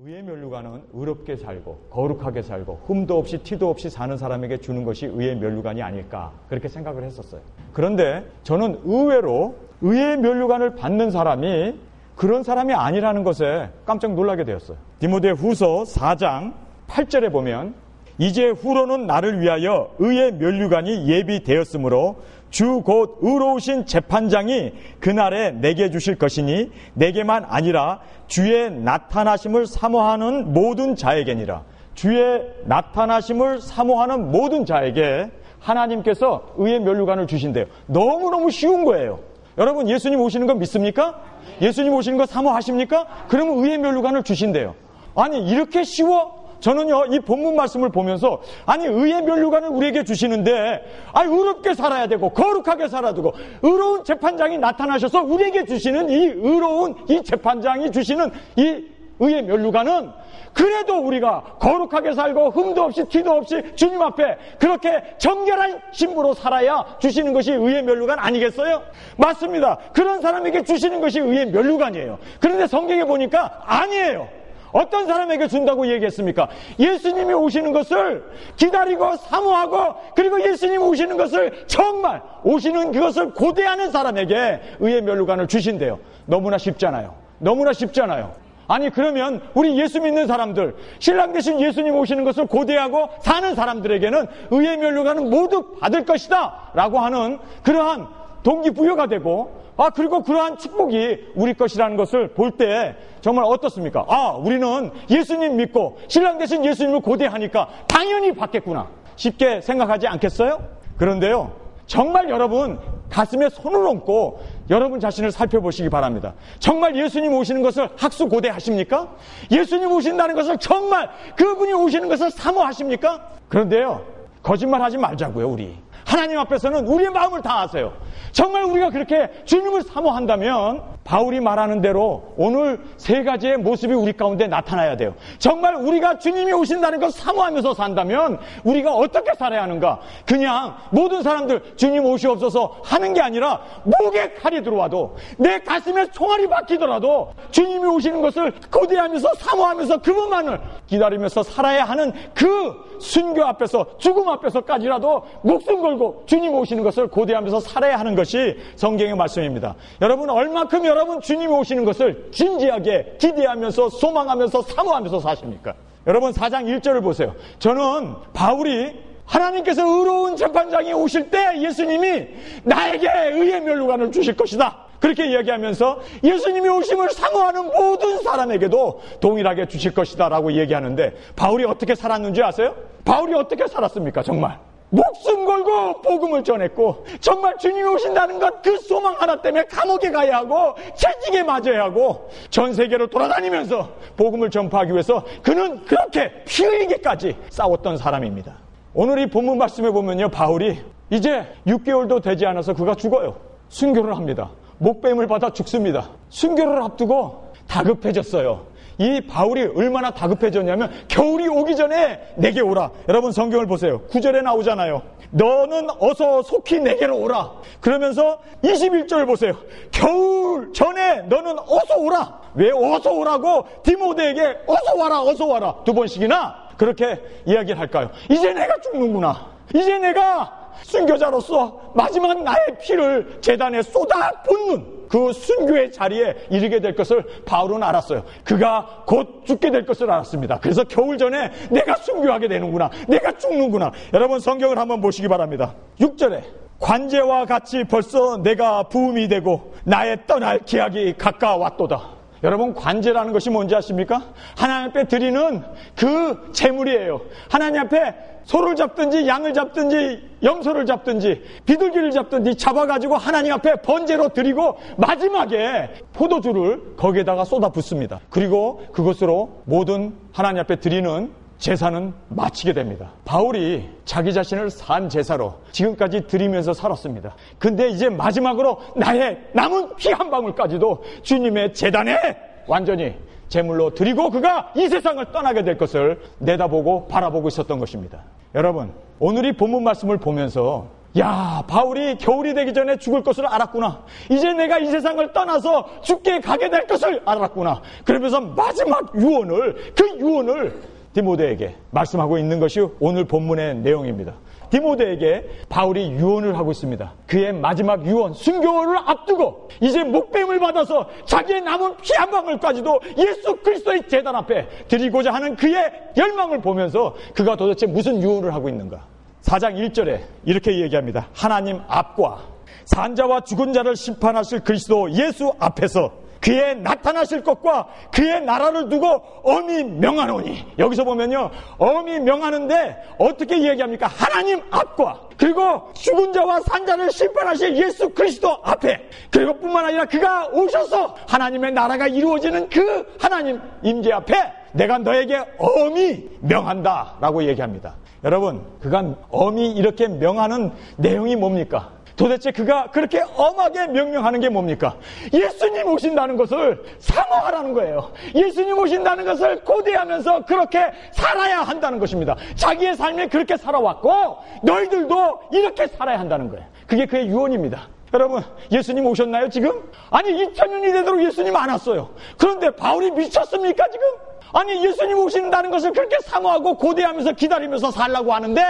의의 면류관은 의롭게 살고 거룩하게 살고 흠도 없이 티도 없이 사는 사람에게 주는 것이 의의 면류관이 아닐까 그렇게 생각을 했었어요. 그런데 저는 의외로 의의 면류관을 받는 사람이 그런 사람이 아니라는 것에 깜짝 놀라게 되었어요. 디모데후서 4장 8절에 보면 이제 후로는 나를 위하여 의의 면류관이 예비되었으므로 주 곧 의로우신 재판장이 그날에 내게 주실 것이니 내게만 아니라 주의 나타나심을 사모하는 모든 자에게니라. 주의 나타나심을 사모하는 모든 자에게 하나님께서 의의 면류관을 주신대요. 너무너무 쉬운 거예요. 여러분 예수님 오시는 거 믿습니까? 예수님 오시는 거 사모하십니까? 그러면 의의 면류관을 주신대요. 아니 이렇게 쉬워? 저는요 이 본문 말씀을 보면서 아니 의의 면류관을 우리에게 주시는데 아니 의롭게 살아야 되고 거룩하게 살아야 되고 의로운 재판장이 나타나셔서 우리에게 주시는 이 의로운 이 재판장이 주시는 이 의의 면류관은 그래도 우리가 거룩하게 살고 흠도 없이 티도 없이 주님 앞에 그렇게 정결한 신부로 살아야 주시는 것이 의의 면류관 아니겠어요? 맞습니다. 그런 사람에게 주시는 것이 의의 면류관이에요. 그런데 성경에 보니까 아니에요. 어떤 사람에게 준다고 얘기했습니까? 예수님이 오시는 것을 기다리고 사모하고 그리고 예수님 오시는 것을 정말 오시는 그것을 고대하는 사람에게 의의 면류관을 주신대요. 너무나 쉽잖아요. 너무나 쉽잖아요. 아니 그러면 우리 예수 믿는 사람들 신랑 되신 예수님 오시는 것을 고대하고 사는 사람들에게는 의의 면류관은 모두 받을 것이다 라고 하는 그러한 동기부여가 되고 그리고 그러한 축복이 우리 것이라는 것을 볼 때 정말 어떻습니까? 우리는 예수님 믿고 신랑 되신 예수님을 고대하니까 당연히 받겠구나. 쉽게 생각하지 않겠어요? 그런데요, 정말 여러분 가슴에 손을 얹고 여러분 자신을 살펴보시기 바랍니다. 정말 예수님 오시는 것을 학수 고대하십니까? 예수님 오신다는 것을 정말 그분이 오시는 것을 사모하십니까? 그런데요, 거짓말하지 말자고요. 우리 하나님 앞에서는 우리의 마음을 다하세요. 정말 우리가 그렇게 주님을 사모한다면 바울이 말하는 대로 오늘 세 가지의 모습이 우리 가운데 나타나야 돼요. 정말 우리가 주님이 오신다는 걸 사모하면서 산다면 우리가 어떻게 살아야 하는가? 그냥 모든 사람들 주님 오시옵소서 하는 게 아니라 목에 칼이 들어와도 내 가슴에 총알이 박히더라도 주님이 오시는 것을 고대하면서 사모하면서 그분만을 기다리면서 살아야 하는 그 순교 앞에서 죽음 앞에서까지라도 목숨 걸고 주님 오시는 것을 고대하면서 살아야 하는 것이 성경의 말씀입니다. 여러분 얼만큼 여러분 주님이 오시는 것을 진지하게 기대하면서 소망하면서 사모하면서 사십니까? 여러분 4장 1절을 보세요. 저는 바울이 하나님께서 의로운 재판장이 오실 때 예수님이 나에게 의의 면류관을 주실 것이다 그렇게 이야기하면서 예수님이 오심을 사모하는 모든 사람에게도 동일하게 주실 것이다 라고 얘기하는데 바울이 어떻게 살았는지 아세요? 바울이 어떻게 살았습니까? 정말 목숨 걸고 복음을 전했고 정말 주님이 오신다는 것 그 소망 하나 때문에 감옥에 가야 하고 채찍에 맞아야 하고 전 세계로 돌아다니면서 복음을 전파하기 위해서 그는 그렇게 피 흘리기까지 싸웠던 사람입니다. 오늘 이 본문 말씀에 보면요, 바울이 이제 6개월도 되지 않아서 그가 죽어요. 순교를 합니다. 목뱀을 받아 죽습니다. 순교를 앞두고 다급해졌어요. 이 바울이 얼마나 다급해졌냐면 겨울이 오기 전에 내게 오라. 여러분 성경을 보세요. 9절에 나오잖아요. 너는 어서 속히 내게로 오라. 그러면서 21절 보세요. 겨울 전에 너는 어서 오라. 왜 어서 오라고 디모데에게 어서 와라 어서 와라 두 번씩이나 그렇게 이야기를 할까요? 이제 내가 죽는구나. 이제 내가 순교자로서 마지막 나의 피를 제단에 쏟아붓는 그 순교의 자리에 이르게 될 것을 바울은 알았어요. 그가 곧 죽게 될 것을 알았습니다. 그래서 겨울 전에 내가 순교하게 되는구나. 내가 죽는구나. 여러분 성경을 한번 보시기 바랍니다. 6절에 관제와 같이 벌써 내가 부음이 되고 나의 떠날 기약이 가까웠도다. 여러분 관제라는 것이 뭔지 아십니까? 하나님 앞에 드리는 그 제물이에요. 하나님 앞에 소를 잡든지 양을 잡든지 염소를 잡든지 비둘기를 잡든지 잡아가지고 하나님 앞에 번제로 드리고 마지막에 포도주를 거기에다가 쏟아 붓습니다. 그리고 그것으로 모든 하나님 앞에 드리는 제사는 마치게 됩니다. 바울이 자기 자신을 산 제사로 지금까지 드리면서 살았습니다. 근데 이제 마지막으로 나의 남은 피 한 방울까지도 주님의 제단에 완전히 제물로 드리고 그가 이 세상을 떠나게 될 것을 내다보고 바라보고 있었던 것입니다. 여러분 오늘 이 본문 말씀을 보면서 야, 바울이 겨울이 되기 전에 죽을 것을 알았구나. 이제 내가 이 세상을 떠나서 죽게 가게 될 것을 알았구나. 그러면서 마지막 유언을, 그 유언을 디모데에게 말씀하고 있는 것이 오늘 본문의 내용입니다. 디모데에게 바울이 유언을 하고 있습니다. 그의 마지막 유언, 순교를 앞두고 이제 목배임을 받아서 자기의 남은 피 한 방울까지도 예수 그리스도의 제단 앞에 드리고자 하는 그의 열망을 보면서 그가 도대체 무슨 유언을 하고 있는가. 4장 1절에 이렇게 얘기합니다. 하나님 앞과 산자와 죽은 자를 심판하실 그리스도 예수 앞에서 그의 나타나실 것과 그의 나라를 두고 엄히 명하노니. 여기서 보면요, 엄히 명하는데 어떻게 얘기합니까? 하나님 앞과, 그리고 죽은 자와 산자를 심판하실 예수 그리스도 앞에, 그리고 뿐만 아니라 그가 오셔서 하나님의 나라가 이루어지는 그 하나님 임재 앞에 내가 너에게 엄히 명한다 라고 얘기합니다. 여러분, 그가 엄히 이렇게 명하는 내용이 뭡니까? 도대체 그가 그렇게 엄하게 명령하는 게 뭡니까? 예수님 오신다는 것을 사모하라는 거예요. 예수님 오신다는 것을 고대하면서 그렇게 살아야 한다는 것입니다. 자기의 삶에 그렇게 살아왔고 너희들도 이렇게 살아야 한다는 거예요. 그게 그의 유언입니다. 여러분, 예수님 오셨나요 지금? 아니, 2000년이 되도록 예수님 안 왔어요. 그런데 바울이 미쳤습니까 지금? 아니, 예수님 오신다는 것을 그렇게 사모하고 고대하면서 기다리면서 살라고 하는데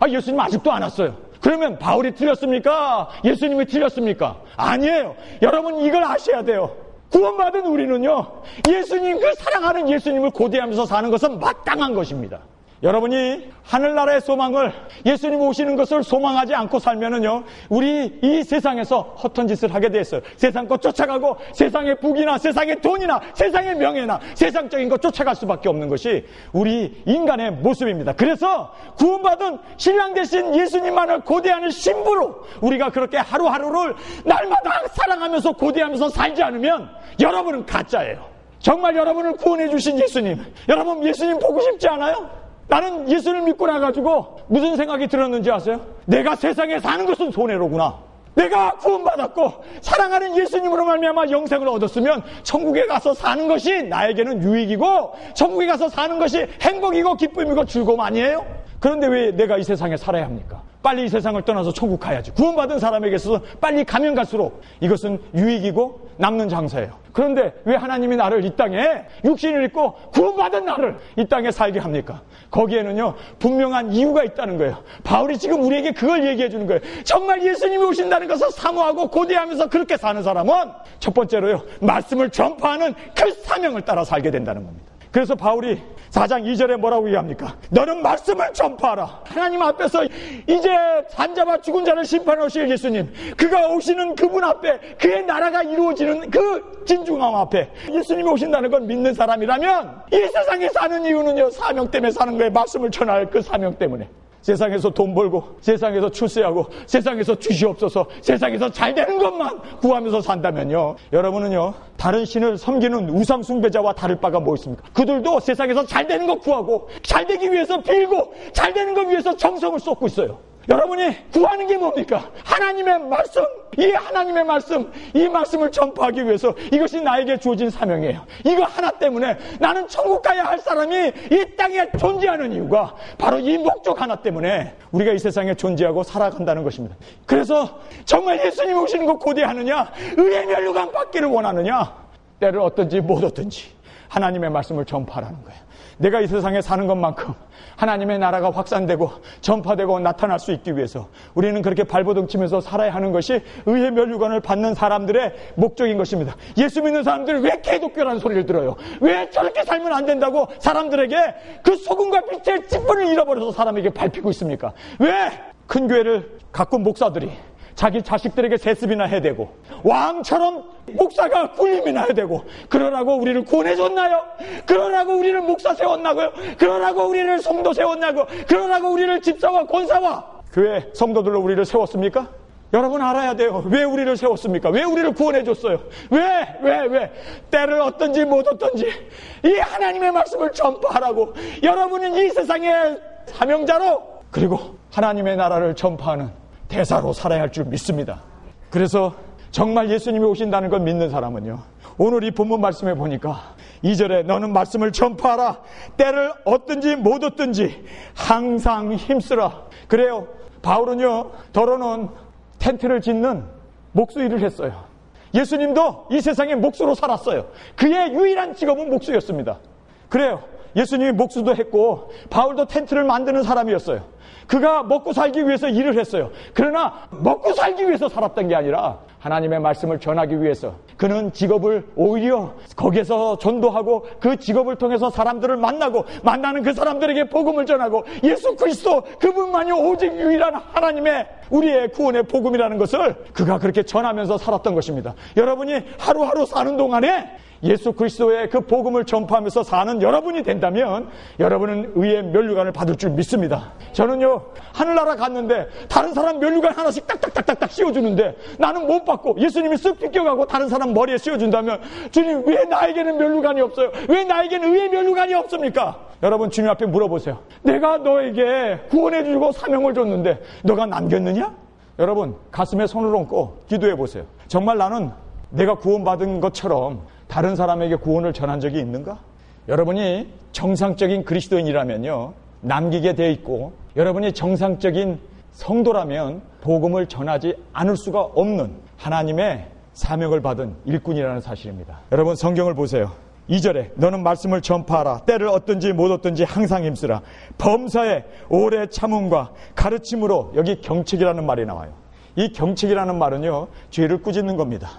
예수님 아직도 안 왔어요. 그러면 바울이 틀렸습니까? 예수님이 틀렸습니까? 아니에요. 여러분, 이걸 아셔야 돼요. 구원받은 우리는요, 예수님, 그 사랑하는 예수님을 고대하면서 사는 것은 마땅한 것입니다. 여러분이 하늘나라의 소망을, 예수님 오시는 것을 소망하지 않고 살면은요, 우리 이 세상에서 허튼 짓을 하게 됐어요. 세상 것 쫓아가고 세상의 북이나 세상의 돈이나 세상의 명예나 세상적인 것 쫓아갈 수밖에 없는 것이 우리 인간의 모습입니다. 그래서 구원받은 신랑 되신 예수님만을 고대하는 신부로 우리가 그렇게 하루하루를 날마다 사랑하면서 고대하면서 살지 않으면 여러분은 가짜예요. 정말 여러분을 구원해 주신 예수님, 여러분 예수님 보고 싶지 않아요? 나는 예수를 믿고 나가지고 무슨 생각이 들었는지 아세요? 내가 세상에 사는 것은 손해로구나. 내가 구원받았고 사랑하는 예수님으로 말미암아 영생을 얻었으면 천국에 가서 사는 것이 나에게는 유익이고 천국에 가서 사는 것이 행복이고 기쁨이고 즐거움 아니에요? 그런데 왜 내가 이 세상에 살아야 합니까? 빨리 이 세상을 떠나서 천국 가야지. 구원받은 사람에게 있어서 빨리 가면 갈수록 이것은 유익이고 남는 장사예요. 그런데 왜 하나님이 나를 이 땅에 육신을 입고 구원받은 나를 이 땅에 살게 합니까? 거기에는요, 분명한 이유가 있다는 거예요. 바울이 지금 우리에게 그걸 얘기해 주는 거예요. 정말 예수님이 오신다는 것을 사모하고 고대하면서 그렇게 사는 사람은 첫 번째로요, 말씀을 전파하는 그 사명을 따라 살게 된다는 겁니다. 그래서 바울이 4장 2절에 뭐라고 얘기합니까? 너는 말씀을 전파하라. 하나님 앞에서 이제 산자와 죽은 자를 심판하실 예수님, 그가 오시는 그분 앞에, 그의 나라가 이루어지는 그 진중함 앞에 예수님이 오신다는 걸 믿는 사람이라면 이 세상에 사는 이유는요, 사명 때문에 사는 거예요. 말씀을 전할 그 사명 때문에. 세상에서 돈 벌고 세상에서 출세하고 세상에서 주시옵소서, 세상에서 잘 되는 것만 구하면서 산다면요, 여러분은요 다른 신을 섬기는 우상 숭배자와 다를 바가 뭐 있습니까? 그들도 세상에서 잘 되는 것 구하고 잘 되기 위해서 빌고 잘 되는 것 위해서 정성을 쏟고 있어요. 여러분이 구하는 게 뭡니까? 하나님의 말씀, 이 하나님의 말씀, 이 말씀을 전파하기 위해서 이것이 나에게 주어진 사명이에요. 이거 하나 때문에 나는 천국 가야 할 사람이 이 땅에 존재하는 이유가 바로 이 목적 하나 때문에 우리가 이 세상에 존재하고 살아간다는 것입니다. 그래서 정말 예수님 오시는 거 고대하느냐, 의의 면류관 받기를 원하느냐, 때를 얻든지 못 얻든지 하나님의 말씀을 전파하라는 거예요. 내가 이 세상에 사는 것만큼 하나님의 나라가 확산되고 전파되고 나타날 수 있기 위해서 우리는 그렇게 발버둥 치면서 살아야 하는 것이 의의 면류관을 받는 사람들의 목적인 것입니다. 예수 믿는 사람들이 왜 개독교라는 소리를 들어요? 왜 저렇게 살면 안 된다고 사람들에게 그 소금과 빛의 찌뿌를 잃어버려서 사람에게 밟히고 있습니까? 왜 큰 교회를 가꾼 목사들이 자기 자식들에게 세습이나 해대고 왕처럼 목사가 군림이나 해대고 그러라고 우리를 구원해줬나요? 그러라고 우리를 목사 세웠나고요? 그러라고 우리를 성도 세웠나고? 그러라고 우리를 집사와 권사와 교회 성도들로 우리를 세웠습니까? 여러분 알아야 돼요. 왜 우리를 세웠습니까? 왜 우리를 구원해줬어요? 왜? 때를 얻든지 못 얻든지 이 하나님의 말씀을 전파하라고. 여러분은 이 세상의 사명자로, 그리고 하나님의 나라를 전파하는 대사로 살아야 할 줄 믿습니다. 그래서 정말 예수님이 오신다는 걸 믿는 사람은요, 오늘 이 본문 말씀에 보니까 2절에 너는 말씀을 전파하라. 때를 얻든지 못 얻든지 항상 힘쓰라. 그래요. 바울은요, 더러는 텐트를 짓는 목수 일을 했어요. 예수님도 이 세상에 목수로 살았어요. 그의 유일한 직업은 목수였습니다. 그래요. 예수님이 목수도 했고 바울도 텐트를 만드는 사람이었어요. 그가 먹고 살기 위해서 일을 했어요. 그러나 먹고 살기 위해서 살았던 게 아니라 하나님의 말씀을 전하기 위해서 그는 직업을 오히려 거기에서 전도하고 그 직업을 통해서 사람들을 만나고 만나는 그 사람들에게 복음을 전하고 예수 그리스도 그분만이 오직 유일한 하나님의 우리의 구원의 복음이라는 것을 그가 그렇게 전하면서 살았던 것입니다. 여러분이 하루하루 사는 동안에 예수 그리스도의 그 복음을 전파하면서 사는 여러분이 된다면 여러분은 의의 면류관을 받을 줄 믿습니다. 저는요, 하늘나라 갔는데 다른 사람 면류관 하나씩 딱딱딱딱딱 씌워주는데 나는 못 받고 예수님이 쓱 비껴가고 다른 사람 머리에 씌워준다면 주님, 왜 나에게는 면류관이 없어요? 왜 나에게는 의의 면류관이 없습니까? 여러분, 주님 앞에 물어보세요. 내가 너에게 구원해주고 사명을 줬는데 너가 남겼느냐? 여러분, 가슴에 손을 얹고 기도해 보세요. 정말 나는 내가 구원받은 것처럼 다른 사람에게 구원을 전한 적이 있는가? 여러분이 정상적인 그리스도인이라면요, 남기게 돼 있고 여러분이 정상적인 성도라면 복음을 전하지 않을 수가 없는 하나님의 사명을 받은 일꾼이라는 사실입니다. 여러분, 성경을 보세요. 2절에 너는 말씀을 전파하라. 때를 얻든지 못 얻든지 항상 힘쓰라. 범사에 오래 참음과 가르침으로, 여기 경책이라는 말이 나와요. 이 경책이라는 말은요, 죄를 꾸짖는 겁니다.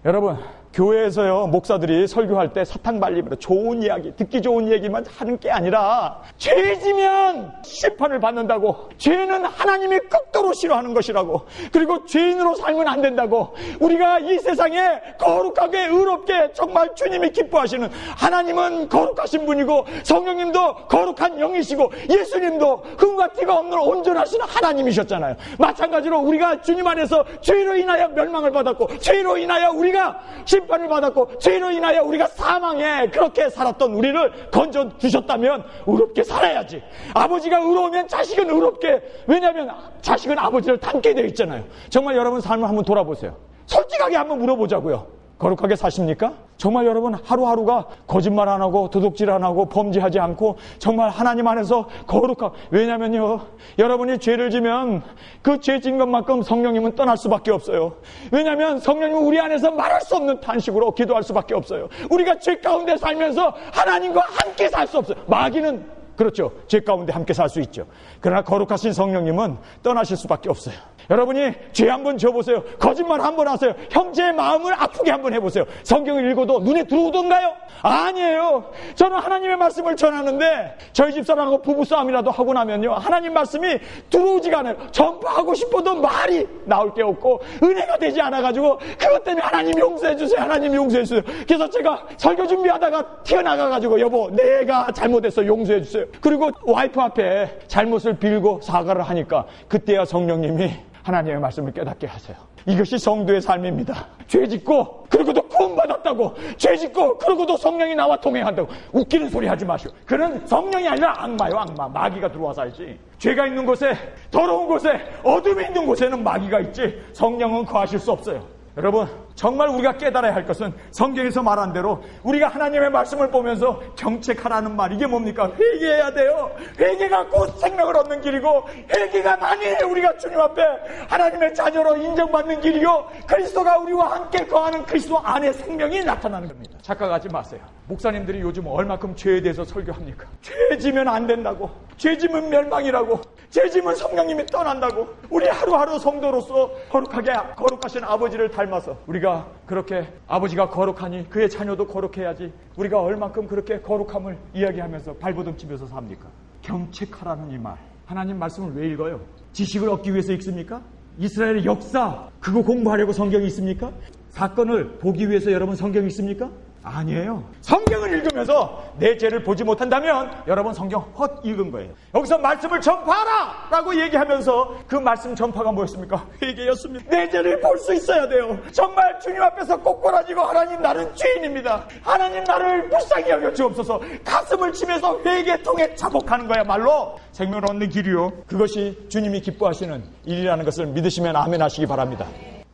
여러분, 교회에서요, 목사들이 설교할 때 사탕발림으로 좋은 이야기, 듣기 좋은 얘기만 하는 게 아니라 죄지면 심판을 받는다고, 죄는 하나님이 극도로 싫어하는 것이라고, 그리고 죄인으로 살면 안 된다고, 우리가 이 세상에 거룩하게 의롭게 정말 주님이 기뻐하시는, 하나님은 거룩하신 분이고 성령님도 거룩한 영이시고 예수님도 흠과 티가 없는 온전하신 하나님이셨잖아요. 마찬가지로 우리가 주님 안에서 죄로 인하여 멸망을 받았고 죄로 인하여 우리가 심판을 받았고 죄로 인하여 우리가 사망에 그렇게 살았던 우리를 건져주셨다면 의롭게 살아야지. 아버지가 의로우면 자식은 의롭게, 왜냐하면 자식은 아버지를 닮게 되어 있잖아요. 정말 여러분 삶을 한번 돌아보세요. 솔직하게 한번 물어보자고요. 거룩하게 사십니까? 정말 여러분 하루하루가 거짓말 안 하고 도둑질 안 하고 범죄하지 않고 정말 하나님 안에서 거룩하고, 왜냐면요, 여러분이 죄를 지면 그 죄 진 것만큼 성령님은 떠날 수밖에 없어요. 왜냐하면 성령님은 우리 안에서 말할 수 없는 탄식으로 기도할 수밖에 없어요. 우리가 죄 가운데 살면서 하나님과 함께 살 수 없어요. 마귀는 그렇죠, 죄 가운데 함께 살 수 있죠. 그러나 거룩하신 성령님은 떠나실 수밖에 없어요. 여러분이 죄 한번 져보세요. 거짓말 한번 하세요. 형제의 마음을 아프게 한번 해보세요. 성경을 읽어도 눈에 들어오던가요? 아니에요. 저는 하나님의 말씀을 전하는데 저희 집사람하고 부부싸움이라도 하고 나면요, 하나님 말씀이 들어오지가 않아요. 전파하고 싶어도 말이 나올 게 없고 은혜가 되지 않아가지고 그것 때문에 하나님 용서해 주세요, 하나님 용서해 주세요. 그래서 제가 설교 준비하다가 튀어나가가지고 여보 내가 잘못했어 용서해 주세요. 그리고 와이프 앞에 잘못을 빌고 사과를 하니까 그때야 성령님이 하나님의 말씀을 깨닫게 하세요. 이것이 성도의 삶입니다. 죄짓고 그러고도 구원받았다고, 죄짓고 그러고도 성령이 나와 동행한다고 웃기는 소리 하지 마시오. 그는 성령이 아니라 악마요, 악마. 마귀가 들어와 살지. 죄가 있는 곳에, 더러운 곳에, 어둠이 있는 곳에는 마귀가 있지 성령은 거하실 수 없어요. 여러분, 정말 우리가 깨달아야 할 것은 성경에서 말한 대로 우리가 하나님의 말씀을 보면서 경책하라는 말, 이게 뭡니까? 회개해야 돼요. 회개가 곧 생명을 얻는 길이고, 회개가 만일 우리가 주님 앞에 하나님의 자녀로 인정받는 길이요, 그리스도가 우리와 함께 거하는 그리스도 안에 생명이 나타나는 겁니다. 착각하지 마세요. 목사님들이 요즘 얼마큼 죄에 대해서 설교합니까? 죄 지면 안 된다고, 죄 지면 멸망이라고, 죄 지면 성령님이 떠난다고. 우리 하루하루 성도로서 거룩하신 아버지를 닮아서 우리가 그렇게 아버지가 거룩하니 그의 자녀도 거룩해야지, 우리가 얼만큼 그렇게 거룩함을 이야기하면서 발버둥 치면서 삽니까? 경책하라는 이 말, 하나님 말씀을 왜 읽어요? 지식을 얻기 위해서 읽습니까? 이스라엘의 역사 그거 공부하려고 성경이 있습니까? 사건을 보기 위해서 여러분 성경이 있습니까? 아니에요. 성경을 읽으면서 내 죄를 보지 못한다면 여러분 성경 헛 읽은 거예요. 여기서 말씀을 전파하라 라고 얘기하면서 그 말씀 전파가 뭐였습니까? 회개였습니다. 내 죄를 볼 수 있어야 돼요. 정말 주님 앞에서 꼬꾸라지고, 하나님 나는 죄인입니다, 하나님 나를 불쌍히 여겨 주옵소서, 가슴을 치면서 회개 통해 자복하는 거야말로 생명을 얻는 길이요, 그것이 주님이 기뻐하시는 일이라는 것을 믿으시면 아멘 하시기 바랍니다.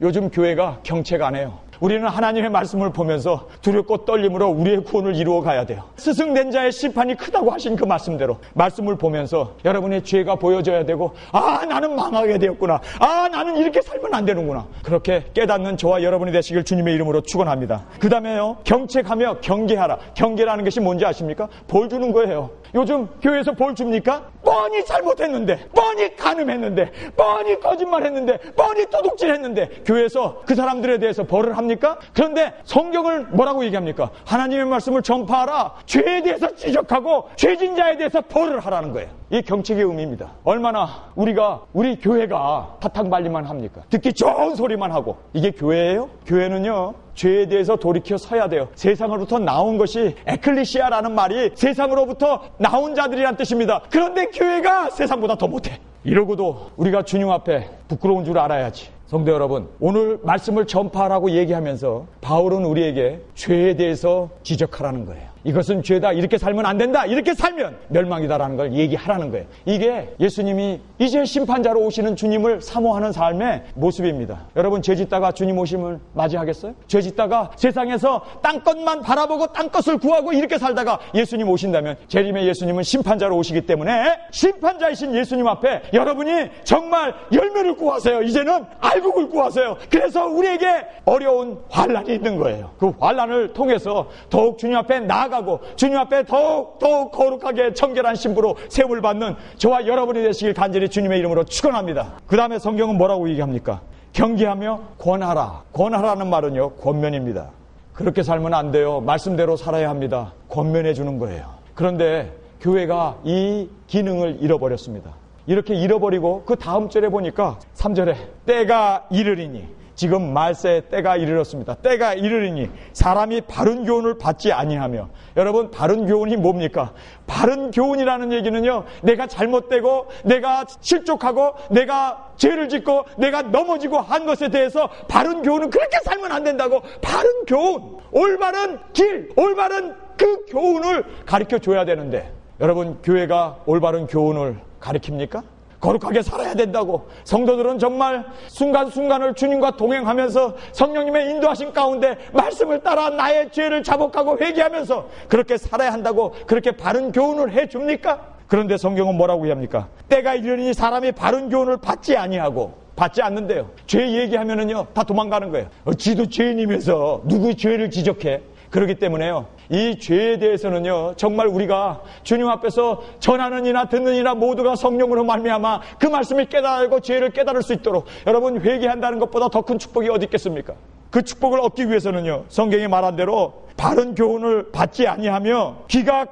요즘 교회가 경책 안 해요. 우리는 하나님의 말씀을 보면서 두렵고 떨림으로 우리의 구원을 이루어 가야 돼요. 스승된 자의 심판이 크다고 하신 그 말씀대로 말씀을 보면서 여러분의 죄가 보여져야 되고, 아, 나는 망하게 되었구나. 아, 나는 이렇게 살면 안 되는구나. 그렇게 깨닫는 저와 여러분이 되시길 주님의 이름으로 축원합니다. 그 다음에요, 경책하며 경계하라. 경계라는 것이 뭔지 아십니까? 벌 주는 거예요. 요즘 교회에서 벌 줍니까? 뻔히 잘못했는데, 뻔히 간음했는데, 뻔히 거짓말했는데, 뻔히 도둑질했는데 교회에서 그 사람들에 대해서 벌을 합니까? 그런데 성경을 뭐라고 얘기합니까? 하나님의 말씀을 전파하라. 죄에 대해서 지적하고 죄진 자에 대해서 벌을 하라는 거예요. 이 경책의 의미입니다. 얼마나 우리 교회가 사탕발리만 합니까? 듣기 좋은 소리만 하고. 이게 교회예요? 교회는요, 죄에 대해서 돌이켜 서야 돼요. 세상으로부터 나온 것이 에클리시아라는 말이 세상으로부터 나온 자들이란 뜻입니다. 그런데 교회가 세상보다 더 못해. 이러고도 우리가 주님 앞에 부끄러운 줄 알아야지. 성도 여러분, 오늘 말씀을 전파하라고 얘기하면서 바울은 우리에게 죄에 대해서 지적하라는 거예요. 이것은 죄다, 이렇게 살면 안 된다, 이렇게 살면 멸망이다라는 걸 얘기하라는 거예요. 이게 예수님이 이제 심판자로 오시는 주님을 사모하는 삶의 모습입니다. 여러분, 죄 짓다가 주님 오심을 맞이하겠어요? 죄 짓다가 세상에서 땅것만 바라보고 땅것을 구하고 이렇게 살다가 예수님 오신다면, 재림의 예수님은 심판자로 오시기 때문에 심판자이신 예수님 앞에 여러분이 정말 열매를 구하세요. 이제는 알곡을 구하세요. 그래서 우리에게 어려운 환난이 있는 거예요. 그 환난을 통해서 더욱 주님 앞에 나아가고 주님 앞에 더욱 거룩하게 청결한 신부로 세움을 받는 저와 여러분이 되시길 간절히 주님의 이름으로 축원합니다. 그 다음에 성경은 뭐라고 얘기합니까? 경계하며 권하라. 권하라는 말은요, 권면입니다. 그렇게 살면 안 돼요. 말씀대로 살아야 합니다. 권면해 주는 거예요. 그런데 교회가 이 기능을 잃어버렸습니다. 이렇게 잃어버리고 그 다음 절에 보니까 3절에 때가 이르리니, 지금 말세의 때가 이르렀습니다. 때가 이르리니 사람이 바른 교훈을 받지 아니하며. 여러분, 바른 교훈이 뭡니까? 바른 교훈이라는 얘기는요, 내가 잘못되고 내가 실족하고 내가 죄를 짓고 내가 넘어지고 한 것에 대해서 바른 교훈은 그렇게 살면 안 된다고. 바른 교훈, 올바른 길, 올바른 그 교훈을 가르쳐 줘야 되는데, 여러분, 교회가 올바른 교훈을 가르칩니까? 거룩하게 살아야 된다고. 성도들은 정말 순간순간을 주님과 동행하면서 성령님의 인도하신 가운데 말씀을 따라 나의 죄를 자복하고 회개하면서 그렇게 살아야 한다고 그렇게 바른 교훈을 해줍니까? 그런데 성경은 뭐라고 합니까? 때가 이르니 사람이 바른 교훈을 받지 아니하고. 받지 않는데요. 죄 얘기하면은요, 다 도망가는 거예요. 지도 죄인이면서 누구의 죄를 지적해? 그렇기 때문에요, 이 죄에 대해서는요, 정말 우리가 주님 앞에서 전하는 이나 듣는 이나 모두가 성령으로 말미암아 그 말씀을 깨달고 죄를 깨달을 수 있도록, 여러분, 회개한다는 것보다 더 큰 축복이 어디 있겠습니까? 그 축복을 얻기 위해서는요, 성경이 말한 대로 바른 교훈을 받지 아니하며 귀가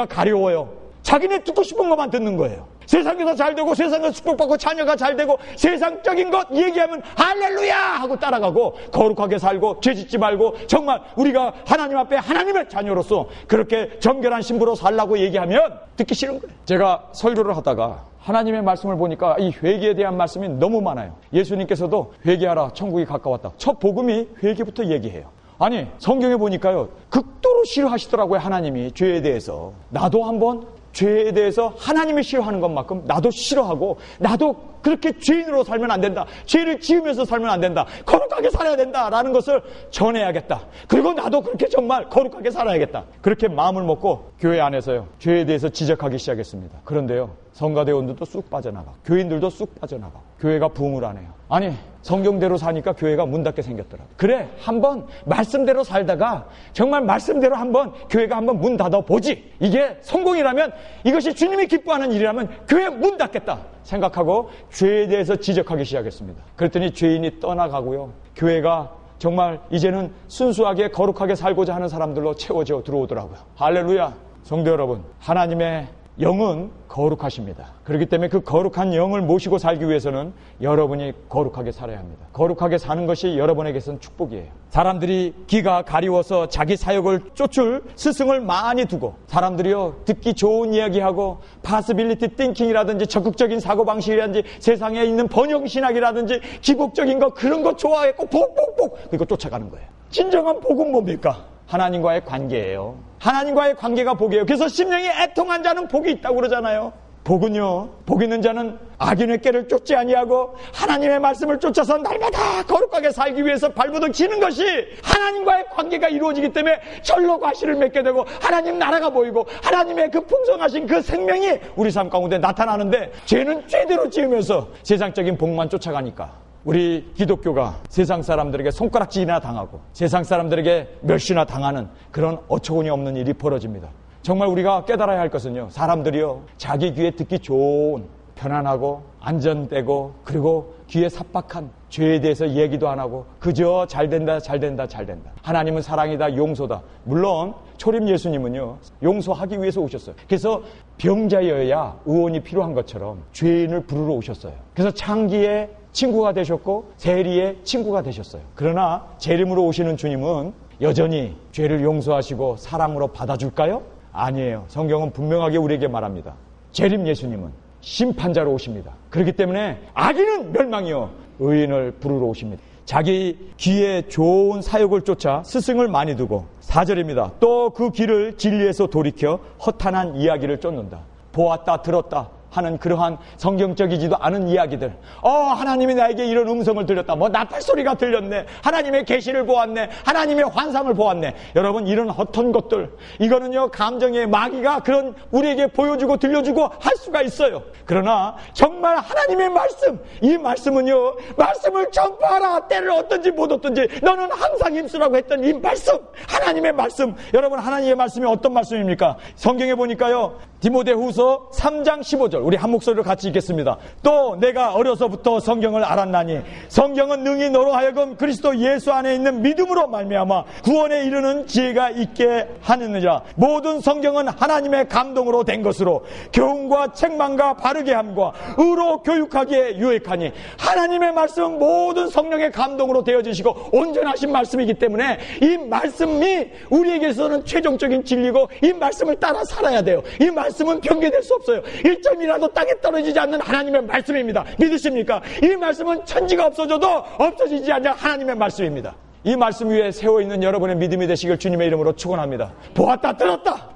가려워요. 자기네 듣고 싶은 것만 듣는 거예요. 세상에서 잘 되고 세상에서 축복받고 자녀가 잘 되고 세상적인 것 얘기하면 할렐루야 하고 따라가고, 거룩하게 살고 죄짓지 말고 정말 우리가 하나님 앞에 하나님의 자녀로서 그렇게 정결한 신부로 살라고 얘기하면 듣기 싫은 거예요. 제가 설교를 하다가 하나님의 말씀을 보니까 이 회개에 대한 말씀이 너무 많아요. 예수님께서도 회개하라, 천국이 가까웠다. 첫 복음이 회개부터 얘기해요. 아니, 성경에 보니까요, 극도로 싫어하시더라고요. 하나님이 죄에 대해서. 나도 한번 죄에 대해서 하나님이 싫어하는 것만큼 나도 싫어하고, 나도 그렇게 죄인으로 살면 안 된다, 죄를 지으면서 살면 안 된다, 거룩하게 살아야 된다라는 것을 전해야겠다. 그리고 나도 그렇게 정말 거룩하게 살아야겠다. 그렇게 마음을 먹고 교회 안에서요, 죄에 대해서 지적하기 시작했습니다. 그런데요, 성가대원들도 쑥 빠져나가고 교인들도 쑥 빠져나가고 교회가 부흥을 안 해요. 아니, 성경대로 사니까 교회가 문 닫게 생겼더라고요. 그래, 한번 말씀대로 살다가 정말 말씀대로 한번 교회가 한번 문 닫아보지, 이게 성공이라면, 이것이 주님이 기뻐하는 일이라면 교회 문 닫겠다 생각하고 죄에 대해서 지적하기 시작했습니다. 그랬더니 죄인이 떠나가고요, 교회가 정말 이제는 순수하게 거룩하게 살고자 하는 사람들로 채워져 들어오더라고요. 할렐루야. 성도 여러분, 하나님의 영은 거룩하십니다. 그렇기 때문에 그 거룩한 영을 모시고 살기 위해서는 여러분이 거룩하게 살아야 합니다. 거룩하게 사는 것이 여러분에게선 축복이에요. 사람들이 귀가 가리워서 자기 사역을 쫓을 스승을 많이 두고, 사람들이요, 듣기 좋은 이야기하고 파스빌리티 띵킹이라든지 적극적인 사고방식이라든지 세상에 있는 번영신학이라든지 기복적인 거, 그런 거 좋아했고 복복복 그거 쫓아가는 거예요. 진정한 복은 뭡니까? 하나님과의 관계예요. 하나님과의 관계가 복이에요. 그래서 심령이 애통한 자는 복이 있다고 그러잖아요. 복은요, 복 있는 자는 악인의 꾀를 쫓지 아니하고 하나님의 말씀을 쫓아서 날마다 거룩하게 살기 위해서 발버둥 치는 것이 하나님과의 관계가 이루어지기 때문에 절로 과실을 맺게 되고 하나님 나라가 보이고 하나님의 그 풍성하신 그 생명이 우리 삶 가운데 나타나는데, 죄는 죄대로 지으면서 세상적인 복만 쫓아가니까 우리 기독교가 세상 사람들에게 손가락질이나 당하고 세상 사람들에게 멸시나 당하는 그런 어처구니 없는 일이 벌어집니다. 정말 우리가 깨달아야 할 것은요, 사람들이요, 자기 귀에 듣기 좋은, 편안하고 안전되고 그리고 귀에 삽박한 죄에 대해서 얘기도 안 하고 그저 잘된다 잘된다 잘된다, 하나님은 사랑이다 용서다. 물론 초림 예수님은요, 용서하기 위해서 오셨어요. 그래서 병자여야 의원이 필요한 것처럼 죄인을 부르러 오셨어요. 그래서 창기의 친구가 되셨고 세리의 친구가 되셨어요. 그러나 재림으로 오시는 주님은 여전히 죄를 용서하시고 사랑으로 받아줄까요? 아니에요. 성경은 분명하게 우리에게 말합니다. 재림 예수님은 심판자로 오십니다. 그렇기 때문에 악인은 멸망이요 의인을 부르러 오십니다. 자기 귀에 좋은 사욕을 쫓아 스승을 많이 두고, 4절입니다. 또 그 귀를 진리에서 돌이켜 허탄한 이야기를 쫓는다. 보았다 들었다 하는 그러한 성경적이지도 않은 이야기들, 하나님이 나에게 이런 음성을 들렸다, 나팔 소리가 들렸네, 하나님의 계시를 보았네, 하나님의 환상을 보았네. 여러분, 이런 헛된 것들, 이거는요 감정의 마귀가 그런 우리에게 보여주고 들려주고 할 수가 있어요. 그러나 정말 하나님의 말씀, 이 말씀은요, 말씀을 전파하라. 때를 얻든지 못 얻든지 너는 항상 힘쓰라고 했던 이 말씀, 하나님의 말씀. 여러분, 하나님의 말씀이 어떤 말씀입니까? 성경에 보니까요, 디모데후서 3장 15절, 우리 한 목소리로 같이 읽겠습니다. 또 내가 어려서부터 성경을 알았나니 성경은 능히 너로 하여금 그리스도 예수 안에 있는 믿음으로 말미암아 구원에 이르는 지혜가 있게 하느니라. 모든 성경은 하나님의 감동으로 된 것으로 교훈과 책망과 바르게 함과 의로 교육하기에 유익하니, 하나님의 말씀은 모든 성령의 감동으로 되어지시고 온전하신 말씀이기 때문에 이 말씀이 우리에게서는 최종적인 진리고 이 말씀을 따라 살아야 돼요. 이 말씀은 변개될 수 없어요. 1점이라도 땅에 떨어지지 않는 하나님의 말씀입니다. 믿으십니까? 이 말씀은 천지가 없어져도 없어지지 않는 하나님의 말씀입니다. 이 말씀 위에 세워있는 여러분의 믿음이 되시길 주님의 이름으로 축원합니다. 보았다 들었다,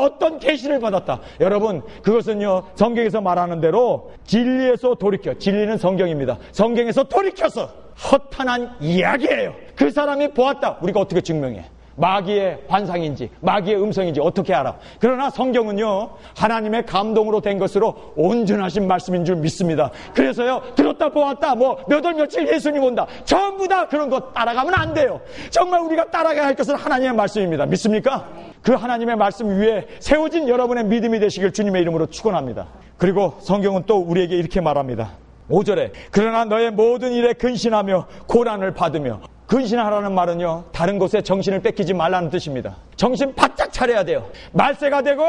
어떤 계시를 받았다. 여러분, 그것은요 성경에서 말하는 대로 진리에서 돌이켜, 진리는 성경입니다. 성경에서 돌이켜서 허탄한 이야기예요. 그 사람이 보았다. 우리가 어떻게 증명해? 마귀의 환상인지 마귀의 음성인지 어떻게 알아? 그러나 성경은요 하나님의 감동으로 된 것으로 온전하신 말씀인 줄 믿습니다. 그래서요, 들었다 보았다 몇 월 며칠 예수님 온다, 전부 다 그런 거 따라가면 안 돼요. 정말 우리가 따라가야 할 것은 하나님의 말씀입니다. 믿습니까? 그 하나님의 말씀 위에 세워진 여러분의 믿음이 되시길 주님의 이름으로 축원합니다. 그리고 성경은 또 우리에게 이렇게 말합니다. 5절에 그러나 너의 모든 일에 근신하며 고난을 받으며, 근신하라는 말은요 다른 곳에 정신을 뺏기지 말라는 뜻입니다. 정신 바짝 차려야 돼요. 말세가 되고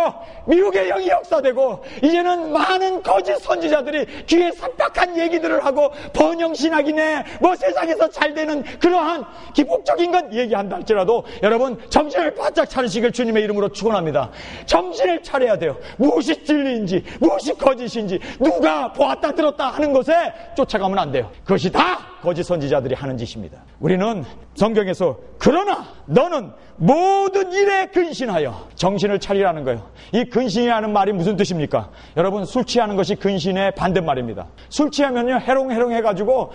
미혹의 영이 역사되고 이제는 많은 거짓 선지자들이 귀에 삽박한 얘기들을 하고 번영신학이네 세상에서 잘 되는 그러한 기복적인 것 얘기한다 할지라도 여러분, 정신을 바짝 차리시길 주님의 이름으로 축원합니다. 정신을 차려야 돼요. 무엇이 진리인지 무엇이 거짓인지 누가 보았다 들었다 하는 것에 쫓아가면 안 돼요. 그것이 다 거짓 선지자들이 하는 짓입니다. 우리는 성경에서 그러나 너는 모든 일에 근신하여, 정신을 차리라는 거예요. 이 근신이라는 말이 무슨 뜻입니까? 여러분, 술 취하는 것이 근신의 반대말입니다. 술 취하면요 해롱해롱 해가지고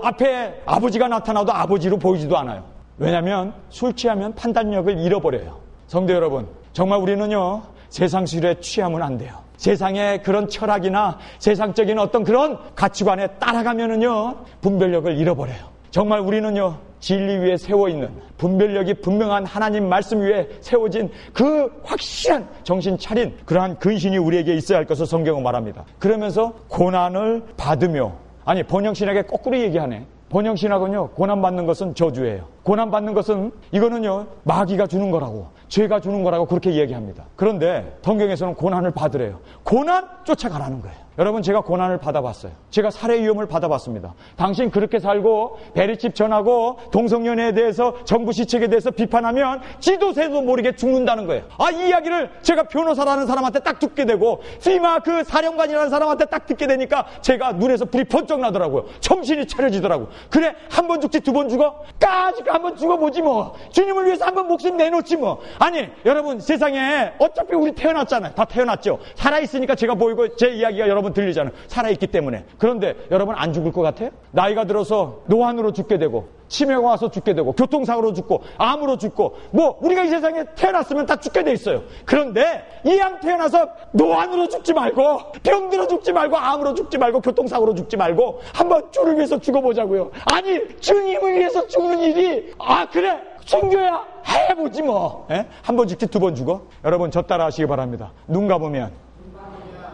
앞에 아버지가 나타나도 아버지로 보이지도 않아요. 왜냐하면 술 취하면 판단력을 잃어버려요. 성도 여러분, 정말 우리는요 세상 술에 취하면 안 돼요. 세상의 그런 철학이나 세상적인 어떤 그런 가치관에 따라가면은요 분별력을 잃어버려요. 정말 우리는요 진리 위에 세워있는, 분별력이 분명한 하나님 말씀 위에 세워진 그 확실한 정신 차린 그러한 근신이 우리에게 있어야 할 것을 성경은 말합니다. 그러면서 고난을 받으며, 아니 번영신학에 거꾸로 얘기하네. 번영신학은요 고난받는 것은 저주예요. 고난받는 것은 이거는요 마귀가 주는 거라고, 죄가 주는 거라고 그렇게 얘기합니다. 그런데 성경에서는 고난을 받으래요. 고난 쫓아가라는 거예요. 여러분, 제가 고난을 받아봤어요. 제가 살해 위험을 받아봤습니다. 당신 그렇게 살고 베리집 전하고 동성연애에 대해서 정부 시책에 대해서 비판하면 지도 새도 모르게 죽는다는 거예요. 이 이야기를 제가 변호사라는 사람한테 딱 듣게 되고 피마 그 사령관이라는 사람한테 딱 듣게 되니까 제가 눈에서 불이 번쩍 나더라고요. 정신이 차려지더라고요. 그래, 한 번 죽지 두 번 죽어? 까짓 주님과 한번 죽어보지 뭐. 주님을 위해서 한번 목숨 내놓지 뭐. 아니, 여러분 세상에 어차피 우리 태어났잖아요. 다 태어났죠. 살아있으니까 제가 보이고 제 이야기가 여러분 들리잖아요. 살아있기 때문에. 그런데 여러분 안 죽을 것 같아요? 나이가 들어서 노안으로 죽게 되고, 치매가 와서 죽게 되고, 교통사고로 죽고, 암으로 죽고, 뭐 우리가 이 세상에 태어났으면 다 죽게 돼 있어요. 그런데 이왕 태어나서 노안으로 죽지 말고, 병들어 죽지 말고, 암으로 죽지 말고, 교통사고로 죽지 말고 한번 주를 위해서 죽어보자고요. 아니, 주님을 위해서 죽는 일이, 그래 순교야 해보지 뭐. 한 번 죽지 두 번 죽어? 여러분 저 따라 하시기 바랍니다. 눈 감으면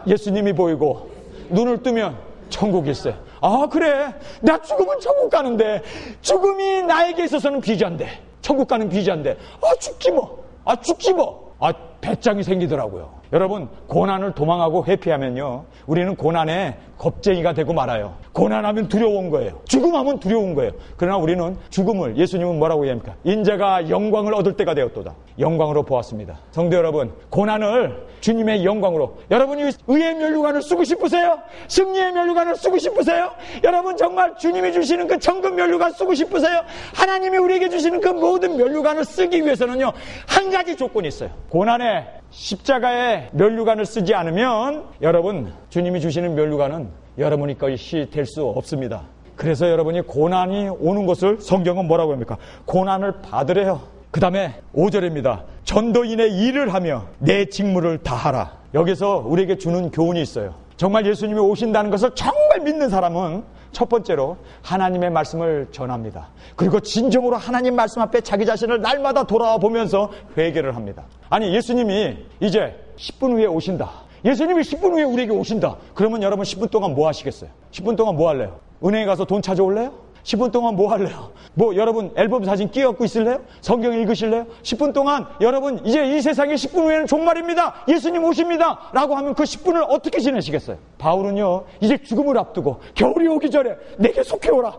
예수님이 보이고, 눈을 뜨면 천국이 있어요. 그래, 나 죽으면 천국 가는데, 죽음이 나에게 있어서는 비자인데, 천국 가는 비자인데, 죽지 뭐. 배짱이 생기더라고요. 여러분, 고난을 도망하고 회피하면요, 우리는 고난에 겁쟁이가 되고 말아요. 고난하면 두려운 거예요. 죽음하면 두려운 거예요. 그러나 우리는 죽음을, 예수님은 뭐라고 얘기합니까? 인자가 영광을 얻을 때가 되었도다. 영광으로 보았습니다. 성도 여러분, 고난을 주님의 영광으로, 여러분이 의의 면류관을 쓰고 싶으세요? 승리의 면류관을 쓰고 싶으세요? 여러분 정말 주님이 주시는 그 정금 면류관 쓰고 싶으세요? 하나님이 우리에게 주시는 그 모든 면류관을 쓰기 위해서는요, 한 가지 조건이 있어요. 고난에 십자가의 면류관을 쓰지 않으면 여러분, 주님이 주시는 면류관은 여러분이 것이 될 수 없습니다. 그래서 여러분이 고난이 오는 것을 성경은 뭐라고 합니까? 고난을 받으래요. 그 다음에 5절입니다. 전도인의 일을 하며 내 직무를 다하라. 여기서 우리에게 주는 교훈이 있어요. 정말 예수님이 오신다는 것을 정말 믿는 사람은 첫 번째로 하나님의 말씀을 전합니다. 그리고 진정으로 하나님 말씀 앞에 자기 자신을 날마다 돌아와 보면서 회개를 합니다. 아니, 예수님이 이제 10분 후에 오신다. 예수님이 10분 후에 우리에게 오신다. 그러면 여러분 10분 동안 뭐 하시겠어요? 10분 동안 뭐 할래요? 은행에 가서 돈 찾아올래요? 10분 동안 뭐 할래요? 여러분 앨범 사진 끼얹고 있을래요? 성경 읽으실래요? 10분 동안 여러분 이제 이 세상에 10분 후에는 종말입니다. 예수님 오십니다. 라고 하면 그 10분을 어떻게 지내시겠어요? 바울은요, 이제 죽음을 앞두고 겨울이 오기 전에 내게 속해오라.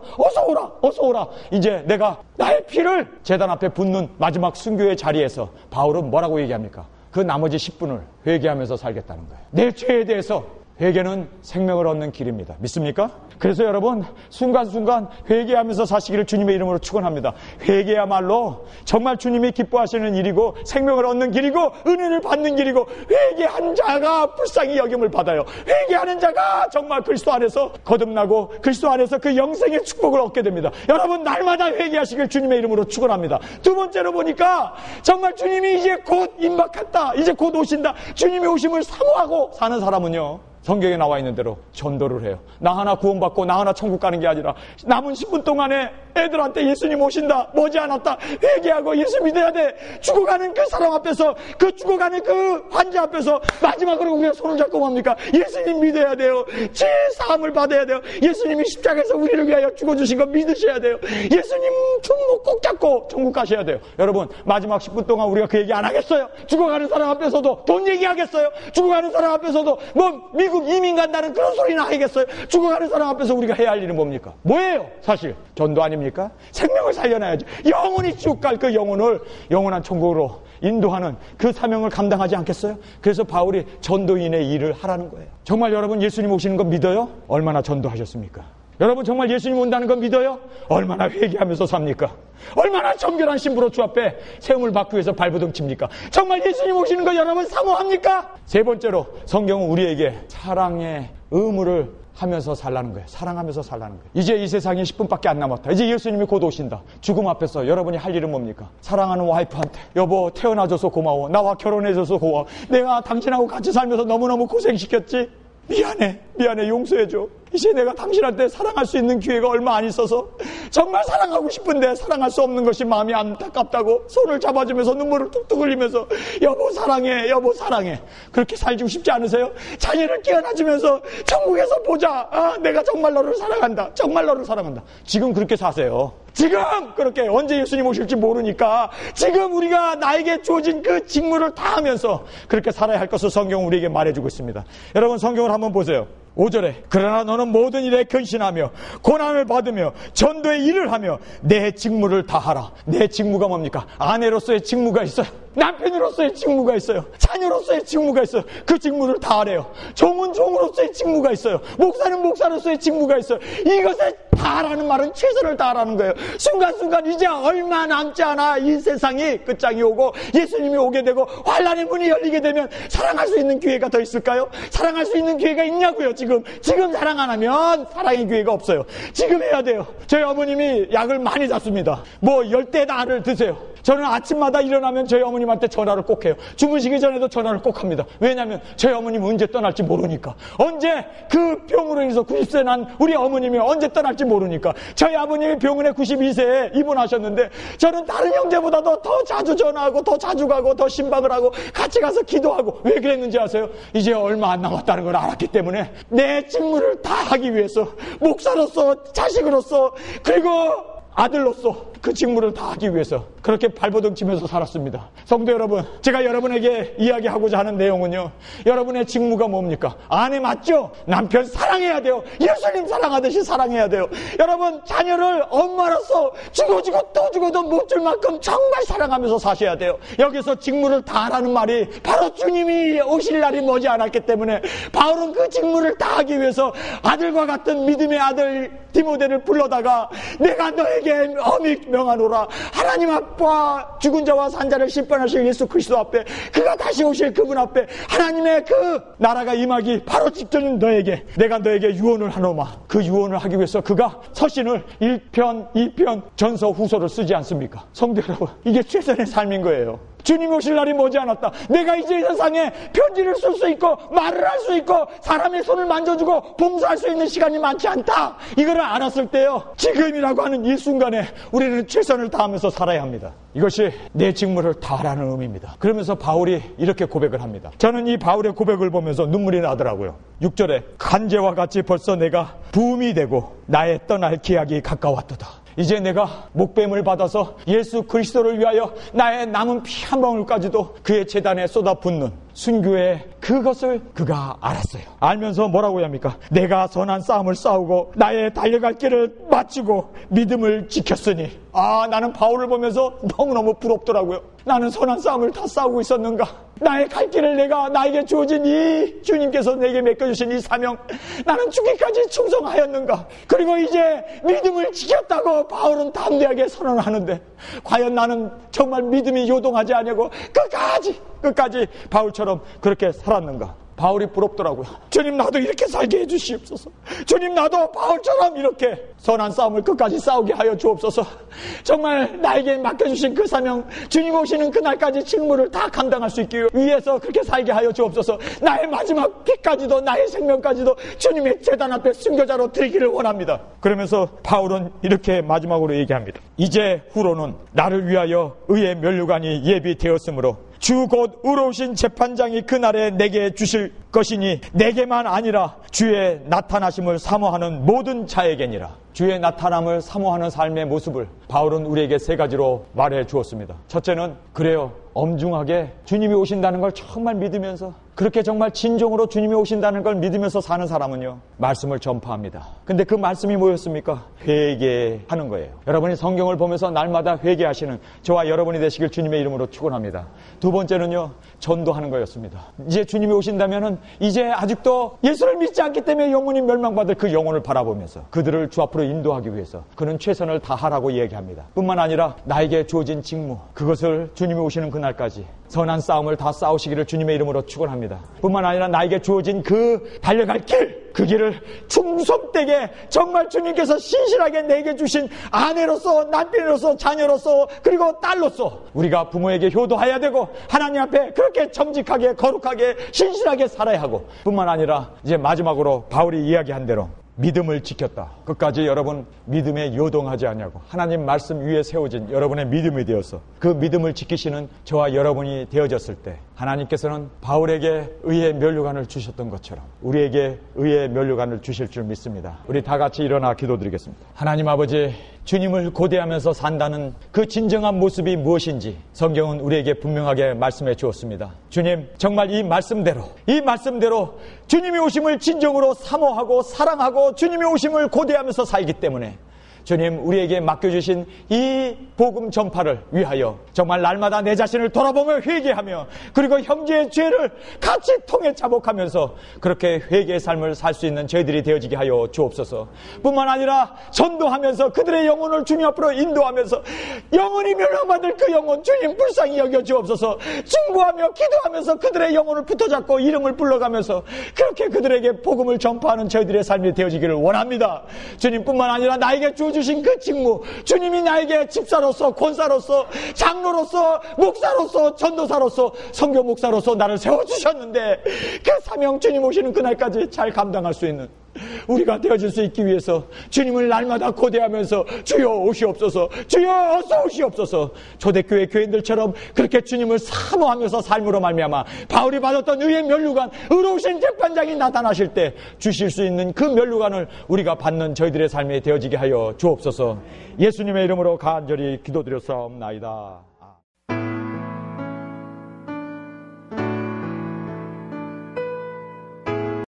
어서 오라. 이제 내가 나의 피를 제단 앞에 붓는 마지막 순교의 자리에서 바울은 뭐라고 얘기합니까? 그 나머지 10분을 회개하면서 살겠다는 거예요. 내 죄에 대해서 회개는 생명을 얻는 길입니다. 믿습니까? 그래서 여러분 순간순간 회개하면서 사시기를 주님의 이름으로 축원합니다. 회개야말로 정말 주님이 기뻐하시는 일이고 생명을 얻는 길이고 은혜를 받는 길이고, 회개한 자가 불쌍히 여김을 받아요. 회개하는 자가 정말 그리스도 안에서 거듭나고 그리스도 안에서 그 영생의 축복을 얻게 됩니다. 여러분 날마다 회개하시길 주님의 이름으로 축원합니다. 두 번째로 보니까 정말 주님이 이제 곧 임박한다. 이제 곧 오신다. 주님이 오심을 사모하고 사는 사람은요, 성경에 나와 있는 대로 전도를 해요. 나 하나 구원받고 나 하나 천국 가는 게 아니라 남은 10분 동안에 애들한테 예수님 오신다, 머지않았다, 회개하고 예수 믿어야 돼. 죽어가는 그 사람 앞에서, 그 죽어가는 그 환자 앞에서 마지막으로 우리가 손을 잡고 뭡니까? 예수님 믿어야 돼요. 죄 사함을 받아야 돼요. 예수님이 십자가에서 우리를 위하여 죽어주신 거 믿으셔야 돼요. 예수님 손목 꼭 잡고 천국 가셔야 돼요. 여러분 마지막 10분 동안 우리가 그 얘기 안 하겠어요? 죽어가는 사람 앞에서도 돈 얘기하겠어요? 죽어가는 사람 앞에서도 미국 이민 간다는 그런 소리나 하겠어요? 죽어가는 사람 앞에서 우리가 해야 할 일은 뭡니까? 뭐예요? 사실 전도 아닙니까? 생명을 살려놔야지. 영원히 지옥 갈 그 영혼을 영원한 천국으로 인도하는 그 사명을 감당하지 않겠어요? 그래서 바울이 전도인의 일을 하라는 거예요. 정말 여러분 예수님 오시는 거 믿어요? 얼마나 전도하셨습니까? 여러분 정말 예수님 온다는 거 믿어요? 얼마나 회개하면서 삽니까? 얼마나 정결한 신부로 주 앞에 세움을 받기 위해서 발버둥 칩니까? 정말 예수님 오시는 거 여러분 사모합니까? 세 번째로 성경은 우리에게 사랑의 의무를 하면서 살라는 거예요. 사랑하면서 살라는 거예요. 이제 이 세상에 10분밖에 안 남았다. 이제 예수님이 곧 오신다. 죽음 앞에서 여러분이 할 일은 뭡니까? 사랑하는 와이프한테, 여보 태어나줘서 고마워. 나와 결혼해줘서 고마워. 내가 당신하고 같이 살면서 너무너무 고생시켰지? 미안해, 용서해줘. 이제 내가 당신한테 사랑할 수 있는 기회가 얼마 안 있어서 정말 사랑하고 싶은데 사랑할 수 없는 것이 마음이 안타깝다고 손을 잡아주면서 눈물을 뚝뚝 흘리면서 여보 사랑해. 그렇게 살고 싶지 않으세요? 자녀를 깨어나주면서 천국에서 보자. 내가 정말 너를 사랑한다. 지금 그렇게 사세요. 지금 그렇게, 언제 예수님 오실지 모르니까 지금 우리가 나에게 주어진 그 직무를 다 하면서 그렇게 살아야 할 것을 성경은 우리에게 말해주고 있습니다. 여러분 성경을 한번 보세요. 5절에 그러나 너는 모든 일에 근신하며 고난을 받으며 전도의 일을 하며 내 직무를 다하라. 내 직무가 뭡니까? 아내로서의 직무가 있어요. 남편으로서의 직무가 있어요. 자녀로서의 직무가 있어요. 그 직무를 다하래요. 종은 종으로서의 직무가 있어요. 목사는 목사로서의 직무가 있어요. 이것을 다하라는 말은 최선을 다하라는 거예요. 순간순간 이제 얼마 남지 않아 이 세상이 끝장이 오고 예수님이 오게 되고 환란의 문이 열리게 되면 사랑할 수 있는 기회가 더 있을까요? 사랑할 수 있는 기회가 있냐고요. 지금 사랑 안 하면 사랑의 기회가 없어요. 지금 해야 돼요. 저희 어머님이 약을 많이 잡습니다. 뭐 10대 알을 드세요. 저는 아침마다 일어나면 저희 어머님한테 전화를 꼭 해요. 주무시기 전에도 전화를 꼭 합니다. 왜냐하면 저희 어머님이 언제 떠날지 모르니까. 언제 그 병으로 인해서 90세 난 우리 어머님이 언제 떠날지 모르니까. 저희 아버님이 병원에 92세에 입원하셨는데 저는 다른 형제보다도 더 자주 전화하고 더 자주 가고 더 신방을 하고 같이 가서 기도하고. 왜 그랬는지 아세요? 이제 얼마 안 남았다는 걸 알았기 때문에 내 직무를 다 하기 위해서 목사로서 자식으로서 그리고 아들로서 그 직무를 다 하기 위해서 그렇게 발버둥 치면서 살았습니다. 성도 여러분, 제가 여러분에게 이야기하고자 하는 내용은요, 여러분의 직무가 뭡니까? 아내 맞죠? 남편 사랑해야 돼요. 예수님 사랑하듯이 사랑해야 돼요. 여러분, 자녀를 엄마로서 주고 또 주고도 못 줄 만큼 정말 사랑하면서 사셔야 돼요. 여기서 직무를 다 하라는 말이 바로 주님이 오실 날이 머지않았기 때문에 바울은 그 직무를 다 하기 위해서 아들과 같은 믿음의 아들 디모데를 불러다가 내가 너에게 엄히 명하노라. 하나님 아빠 죽은 자와 산 자를 심판하실 예수 그리스도 앞에, 그가 다시 오실 그분 앞에 하나님의 그 나라가 임하기 바로 직전인 너에게 내가 너에게 유언을 하노마. 그 유언을 하기 위해서 그가 서신을 1편, 2편, 전서, 후서를 쓰지 않습니까? 성도 여러분, 이게 최선의 삶인 거예요. 주님 오실 날이 머지않았다. 내가 이제 이 세상에 편지를 쓸 수 있고 말을 할 수 있고 사람의 손을 만져주고 봉사할 수 있는 시간이 많지 않다. 이거를 알았을 때요, 지금이라고 하는 이 순간에 우리는 최선을 다하면서 살아야 합니다. 이것이 내 직무를 다하라는 의미입니다. 그러면서 바울이 이렇게 고백을 합니다. 저는 이 바울의 고백을 보면서 눈물이 나더라고요. 6절에 간제와 같이 벌써 내가 부음이 되고 나의 떠날 기약이 가까웠도다. 이제 내가 목뱀을 받아서 예수 그리스도를 위하여 나의 남은 피 한 방울까지도 그의 제단에 쏟아붓는 순교의 그것을 그가 알았어요. 알면서 뭐라고 합니까? 내가 선한 싸움을 싸우고 나의 달려갈 길을 마치고 믿음을 지켰으니. 나는 바울을 보면서 너무너무 부럽더라고요. 나는 선한 싸움을 다 싸우고 있었는가? 나의 갈 길을 나에게 주어진 이 주님께서 내게 맡겨주신 이 사명, 나는 죽기까지 충성하였는가? 그리고 이제 믿음을 지켰다고 바울은 담대하게 선언을 하는데, 과연 나는 정말 믿음이 요동하지 않냐고 끝까지 바울처럼 그렇게 살았는가? 바울이 부럽더라고요. 주님, 나도 이렇게 살게 해주시옵소서. 주님, 나도 바울처럼 이렇게 선한 싸움을 끝까지 싸우게 하여 주옵소서. 정말 나에게 맡겨주신 그 사명, 주님 오시는 그날까지 직무를 다 감당할 수 있기 위해서 그렇게 살게 하여 주옵소서. 나의 마지막 피까지도, 나의 생명까지도 주님의 제단 앞에 순교자로 드리기를 원합니다. 그러면서 바울은 이렇게 마지막으로 얘기합니다. 이제 후로는 나를 위하여 의의 면류관이 예비되었으므로 주 곧 의로우신 재판장이 그날에 내게 주실 것이니 내게만 아니라 주의 나타나심을 사모하는 모든 자에게니라. 주의 나타남을 사모하는 삶의 모습을 바울은 우리에게 3가지로 말해 주었습니다. 첫째는, 그래요, 엄중하게 주님이 오신다는 걸 정말 믿으면서, 그렇게 정말 진정으로 주님이 오신다는 걸 믿으면서 사는 사람은요, 말씀을 전파합니다. 근데 그 말씀이 뭐였습니까? 회개하는 거예요. 여러분이 성경을 보면서 날마다 회개하시는 저와 여러분이 되시길 주님의 이름으로 축원합니다. 2번째는요, 전도하는 거였습니다. 이제 주님이 오신다면은 이제 아직도 예수를 믿지 않기 때문에 영혼이 멸망받을 그 영혼을 바라보면서 그들을 주 앞으로 인도하기 위해서 그는 최선을 다하라고 얘기합니다. 뿐만 아니라 나에게 주어진 직무, 그것을 주님이 오시는 그날까지 선한 싸움을 다 싸우시기를 주님의 이름으로 축원합니다. 뿐만 아니라 나에게 주어진 그 달려갈 길, 그 길을 충성되게 정말 주님께서 신실하게 내게 주신 아내로서, 남편으로서, 자녀로서, 그리고 딸로서 우리가 부모에게 효도해야 되고 하나님 앞에 그렇게 정직하게, 거룩하게, 신실하게 살아야 하고, 뿐만 아니라 이제 마지막으로 바울이 이야기한 대로 믿음을 지켰다. 끝까지 여러분 믿음에 요동하지 않냐고 하나님 말씀 위에 세워진 여러분의 믿음이 되어서 그 믿음을 지키시는 저와 여러분이 되어졌을 때 하나님께서는 바울에게 의의 면류관을 주셨던 것처럼 우리에게 의의 면류관을 주실 줄 믿습니다. 우리 다 같이 일어나 기도드리겠습니다. 하나님 아버지, 주님을 고대하면서 산다는 그 진정한 모습이 무엇인지 성경은 우리에게 분명하게 말씀해 주었습니다. 주님, 정말 이 말씀대로 주님이 오심을 진정으로 사모하고 사랑하고 주님이 오심을 고대하면서 살기 때문에 주님, 우리에게 맡겨주신 이 복음 전파를 위하여 정말 날마다 내 자신을 돌아보며 회개하며 그리고 형제의 죄를 같이 통해 자복하면서 그렇게 회개의 삶을 살 수 있는 저희들이 되어지게 하여 주옵소서. 뿐만 아니라 전도하면서 그들의 영혼을 주님 앞으로 인도하면서 영혼이 멸망받을 그 영혼 주님 불쌍히 여겨 주옵소서. 중보하며 기도하면서 그들의 영혼을 붙어잡고 이름을 불러가면서 그렇게 그들에게 복음을 전파하는 저희들의 삶이 되어지기를 원합니다. 주님뿐만 아니라 나에게 주어주신 그 직무, 주님이 나에게 집사로서 권사로서 장로로서 목사로서 전도사로서 선교 목사로서 나를 세워주셨는데 그 사명 주님 오시는 그날까지 잘 감당할 수 있는 우리가 되어질 수 있기 위해서 주님을 날마다 고대하면서 주여 오시옵소서, 주여 어서 오시옵소서. 초대교회 교인들처럼 그렇게 주님을 사모하면서 삶으로 말미암아 바울이 받았던 의의 면류관, 의로우신 재판장이 나타나실 때 주실 수 있는 그 면류관을 우리가 받는 저희들의 삶이 되어지게 하여 주옵소서. 예수님의 이름으로 간절히 기도드렸사옵나이다.